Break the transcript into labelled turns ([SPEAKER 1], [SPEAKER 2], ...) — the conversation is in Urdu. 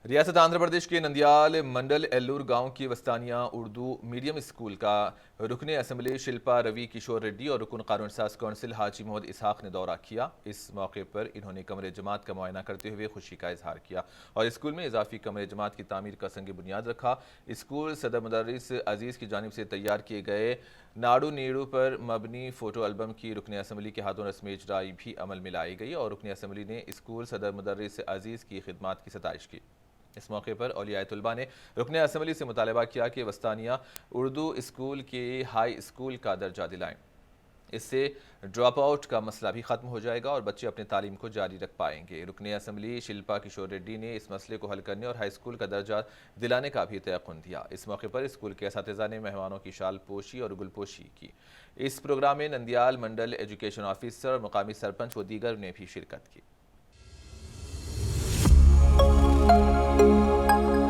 [SPEAKER 1] ریاست آندھرا پردیش کے نندیال منڈل ایلور گاؤں کی وسطانیہ اردو میڈیم اسکول کا رکن اسمبلی شلپا روی کشور ریڈی اور رکن قانون ساز کونسل حاجی محمد اسحاق نے دورہ کیا۔ اس موقع پر انہوں نے کمرے جماعت کا معائنہ کرتے ہوئے خوشی کا اظہار کیا اور اسکول میں اضافی کمرے جماعت کی تعمیر کا سنگ بنیاد رکھا۔ اسکول صدر مدرس عزیز کی جانب سے تیار کیے گئے ناڑو نیڑو پر مبنی فوٹو البم کی رکن اسمبلی کے ہاتھوں رسم اجرائی بھی عمل میں لائی گئی اور رکن اسمبلی نے اسکول صدر مدرس عزیز کی خدمات کی ستائش کی۔ اس موقع پر اولیاء طلبہ نے رکن اسمبلی سے مطالبہ کیا کہ وسطانیہ اردو اسکول کے ہائی اسکول کا درجہ دلائیں۔ اس سے ڈراپ آؤٹ کا مسئلہ بھی ختم ہو جائے گا اور بچے اپنے تعلیم کو جاری رکھ پائیں گے۔ رکن اسمبلی شلپا کشور ریڈی نے اس مسئلے کو حل کرنے اور ہائی اسکول کا درجہ دلانے کا بھی تیقن دیا۔ اس موقع پر اسکول کے اساتذہ نے مہمانوں کی شال پوشی اور گل پوشی کی۔ اس پروگرام میں نندیال منڈل ایجوکیشن آفیسر، مقامی سرپنچ و دیگر نے بھی شرکت کی۔